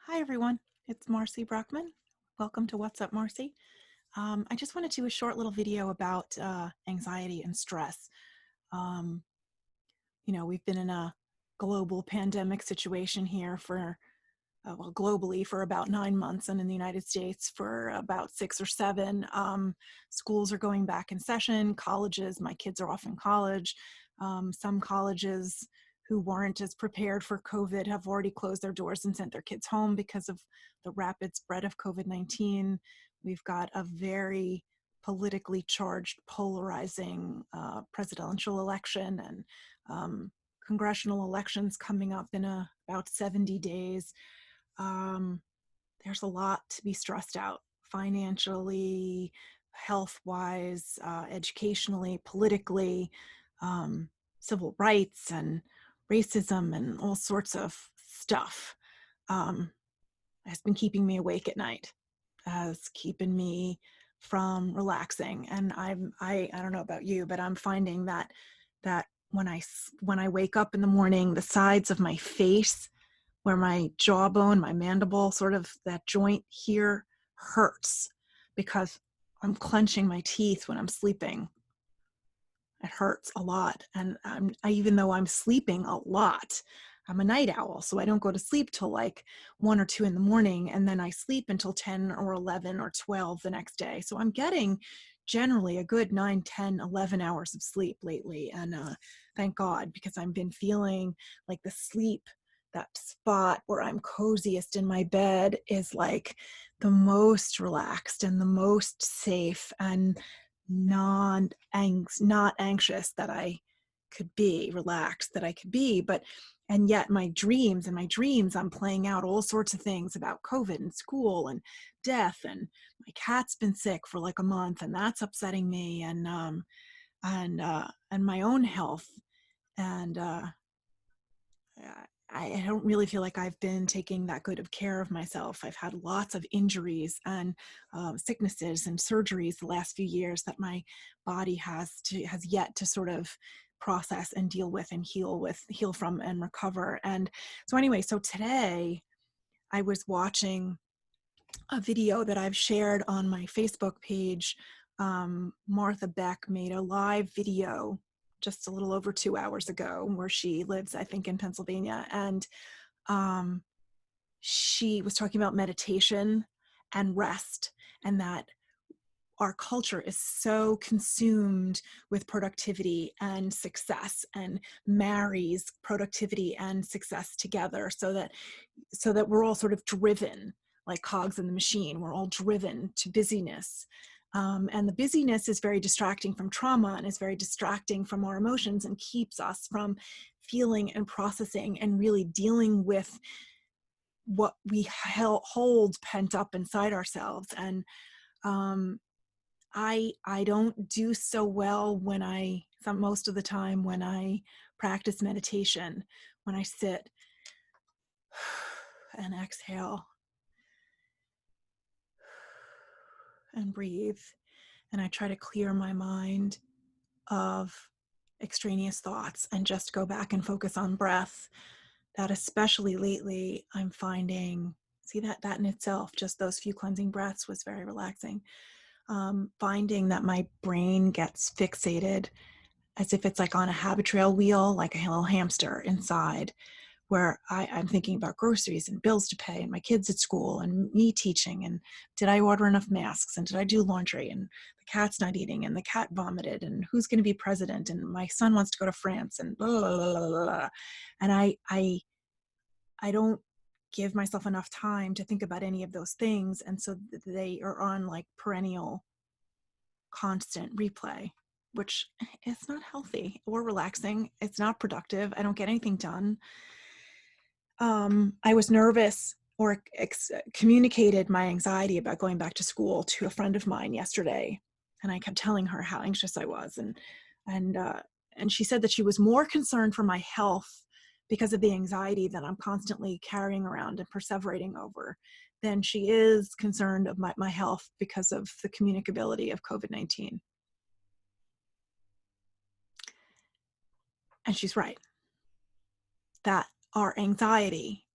Hi, everyone. It's Marcy Brockman. Welcome to What's Up, Marcy. I just wanted to do a short little video about anxiety and stress. Um, we've been in a global pandemic situation here for, globally for about 9 months, and in the United States for about 6 or 7. Schools are going back in session. Colleges, my kids are off in college. Some colleges who weren't as prepared for COVID have already closed their doors and sent their kids home because of the rapid spread of COVID-19. We've got a very politically charged, polarizing presidential election and congressional elections coming up in about 70 days. Um, there's a lot to be stressed out financially, health-wise, educationally, politically, um, civil rights and racism and all sorts of stuff. Um, has been keeping me awake at night, has keeping me from relaxing. And I don't know about you, but I'm finding that when I wake up in the morning, the sides of my face where my jawbone, my mandible, sort of that joint here hurts because I'm clenching my teeth when I'm sleeping. It hurts a lot. And even though I'm sleeping a lot, I'm a night owl. So I don't go to sleep till like 1 or 2 in the morning. And then I sleep until 10 or 11 or 12 the next day. So I'm getting generally a good 9, 10, 11 hours of sleep lately. And thank God, because I've been feeling like the sleep, that spot where I'm coziest in my bed is like the most relaxed and the most safe and not anxious that I could be, relaxed that I could be. But and yet my dreams, I'm playing out all sorts of things about COVID and school and death, and my cat's been sick for like a month and that's upsetting me, and my own health. And I don't really feel like I've been taking that good of care of myself. I've had lots of injuries and sicknesses and surgeries the last few years that my body has yet to sort of process and deal with and heal from and recover. And so anyway, so today I was watching a video that I've shared on my Facebook page. Martha Beck made a live video just a little over 2 hours ago, where she lives, I think, in Pennsylvania. And um, she was talking about meditation and rest, and that our culture is so consumed with productivity and success and marries productivity and success together, so that we're all sort of driven like cogs in the machine. We're all driven to busyness. And the busyness is very distracting from trauma and is very distracting from our emotions and keeps us from feeling and processing and really dealing with what we hold pent up inside ourselves. And I don't do so well most of the time when I practice meditation, when I sit and exhale and breathe, and I try to clear my mind of extraneous thoughts and just go back and focus on breath. That especially lately I'm finding, see, that in itself, just those few cleansing breaths was very relaxing. Finding that my brain gets fixated as if it's like on a habit-trail wheel, like a little hamster inside, where I'm thinking about groceries and bills to pay and my kids at school and me teaching, and did I order enough masks, and did I do laundry, and the cat's not eating and the cat vomited, and who's going to be president, and my son wants to go to France, and blah, blah, blah, blah, blah. And I don't give myself enough time to think about any of those things. And so they are on like perennial constant replay, which is not healthy or relaxing. It's not productive. I don't get anything done. I was nervous, or communicated my anxiety about going back to school to a friend of mine yesterday, and I kept telling her how anxious I was, and and she said that she was more concerned for my health because of the anxiety that I'm constantly carrying around and perseverating over than she is concerned of my health because of the communicability of COVID-19. And she's right, that our anxiety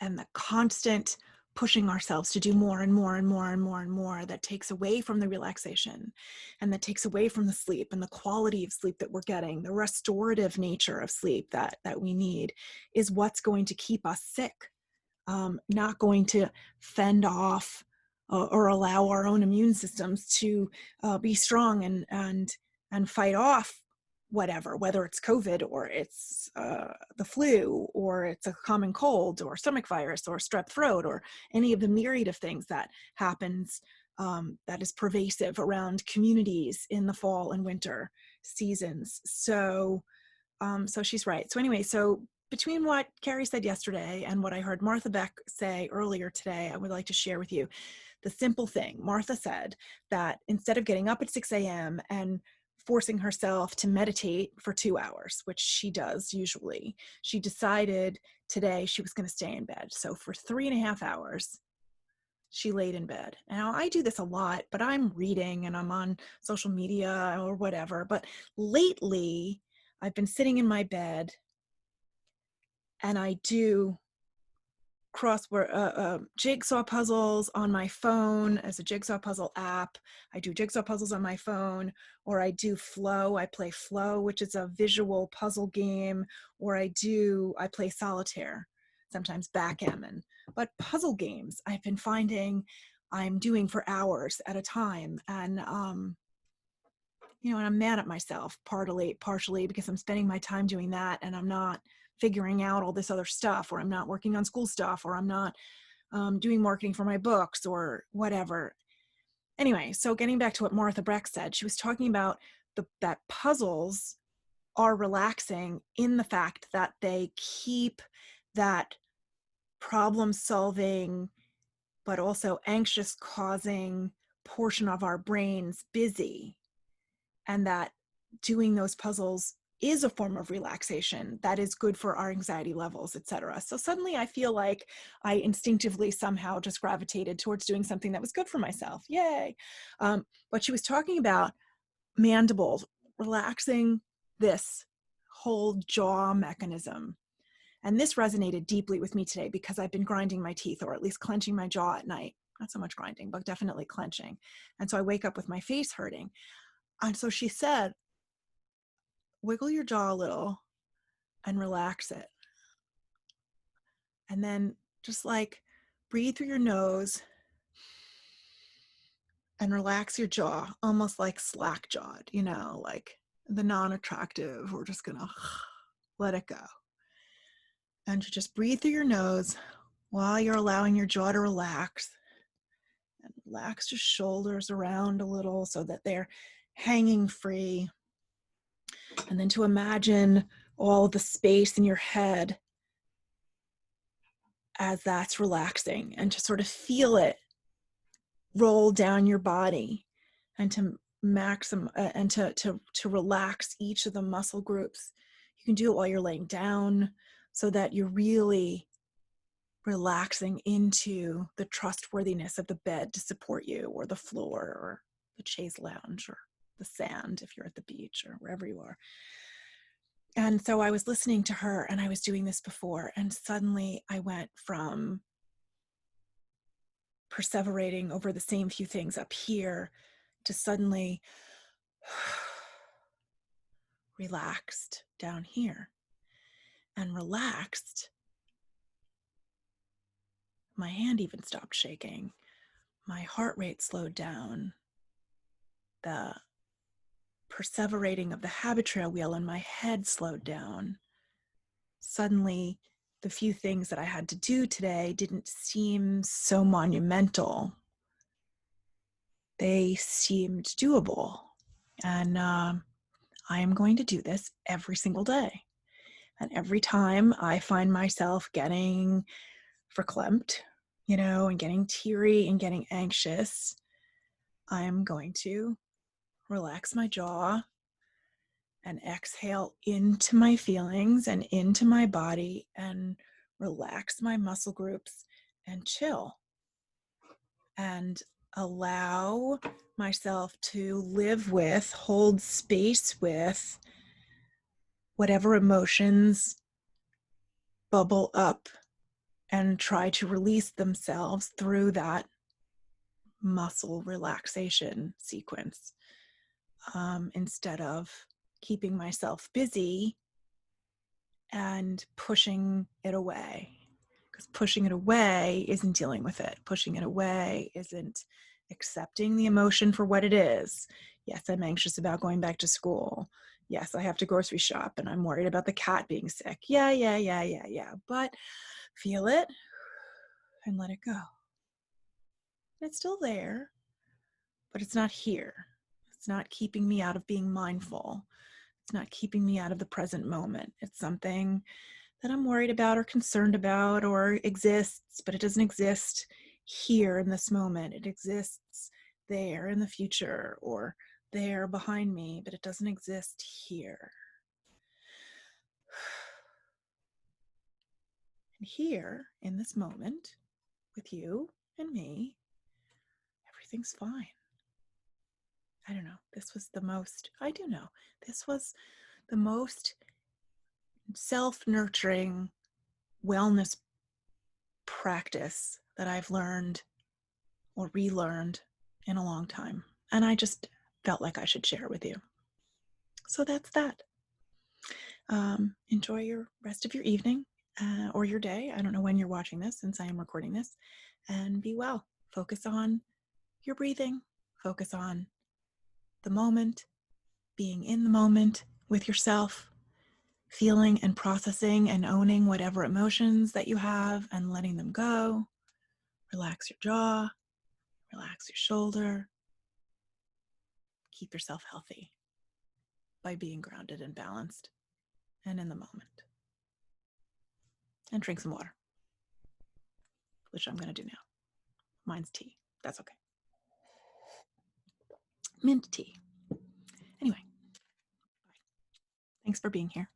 and the constant pushing ourselves to do more and more and more and more and more, that takes away from the relaxation, and that takes away from the sleep and the quality of sleep that we're getting, the restorative nature of sleep that we need, is what's going to keep us sick, not going to fend off or allow our own immune systems to be strong and fight off whatever, whether it's COVID or it's the flu or it's a common cold or stomach virus or strep throat or any of the myriad of things that happens, that is pervasive around communities in the fall and winter seasons. So she's right. So anyway, so between what Carrie said yesterday and what I heard Martha Beck say earlier today, I would like to share with you the simple thing. Martha said that instead of getting up at 6 a.m. and forcing herself to meditate for 2 hours, which she does usually, she decided today she was going to stay in bed. So for 3.5 hours, she laid in bed. Now, I do this a lot, but I'm reading and I'm on social media or whatever. But lately, I've been sitting in my bed and I do crossword jigsaw puzzles on my phone as a jigsaw puzzle app. I do jigsaw puzzles on my phone, or I do Flow. I play Flow, which is a visual puzzle game, or I play solitaire, sometimes backgammon. But puzzle games I've been finding I'm doing for hours at a time. And and I'm mad at myself partially because I'm spending my time doing that and I'm not figuring out all this other stuff, or I'm not working on school stuff, or I'm not doing marketing for my books or whatever. Anyway, so getting back to what Martha Beck said, she was talking about that puzzles are relaxing in the fact that they keep that problem solving, but also anxious causing portion of our brains busy, and that doing those puzzles is a form of relaxation that is good for our anxiety levels, etc. So suddenly I feel like I instinctively somehow just gravitated towards doing something that was good for myself. Yay. But she was talking about mandibles, relaxing this whole jaw mechanism. And this resonated deeply with me today because I've been grinding my teeth, or at least clenching my jaw at night. Not so much grinding, but definitely clenching. And so I wake up with my face hurting. And so she said, wiggle your jaw a little and relax it. And then just like breathe through your nose and relax your jaw, almost like slack jawed, like the non-attractive. We're just going to let it go. And you just breathe through your nose while you're allowing your jaw to relax. And relax your shoulders around a little so that they're hanging free. And then to imagine all the space in your head as that's relaxing, and to sort of feel it roll down your body, and to relax each of the muscle groups. You can do it while you're laying down so that you're really relaxing into the trustworthiness of the bed to support you, or the floor, or the chaise lounge, or the sand if you're at the beach, or wherever you are. And so I was listening to her, and I was doing this before, and suddenly I went from perseverating over the same few things up here to suddenly relaxed down here. And relaxed, my hand even stopped shaking. My heart rate slowed down. The perseverating of the habit trail wheel in my head slowed down. Suddenly, the few things that I had to do today didn't seem so monumental. They seemed doable. And I am going to do this every single day. And every time I find myself getting verklempt, and getting teary and getting anxious, I am going to relax my jaw and exhale into my feelings and into my body and relax my muscle groups and chill and allow myself to live with, hold space with whatever emotions bubble up and try to release themselves through that muscle relaxation sequence, instead of keeping myself busy and pushing it away. Because pushing it away isn't dealing with it. Pushing it away isn't accepting the emotion for what it is. Yes, I'm anxious about going back to school. Yes, I have to grocery shop and I'm worried about the cat being sick. Yeah. But feel it and let it go. It's still there, but it's not here. It's not keeping me out of being mindful. It's not keeping me out of the present moment. It's something that I'm worried about or concerned about or exists, but it doesn't exist here in this moment. It exists there in the future or there behind me, but it doesn't exist here. And here in this moment with you and me, everything's fine. I don't know. I do know. This was the most self-nurturing wellness practice that I've learned or relearned in a long time. And I just felt like I should share it with you. So that's that. Enjoy your rest of your evening or your day. I don't know when you're watching this since I am recording this. And be well. Focus on your breathing. Focus on the moment, being in the moment with yourself, feeling and processing and owning whatever emotions that you have and letting them go. Relax your jaw, relax your shoulder. Keep yourself healthy by being grounded and balanced and in the moment. And drink some water, which I'm going to do now. Mine's tea. That's okay. Mint tea. Anyway, thanks for being here.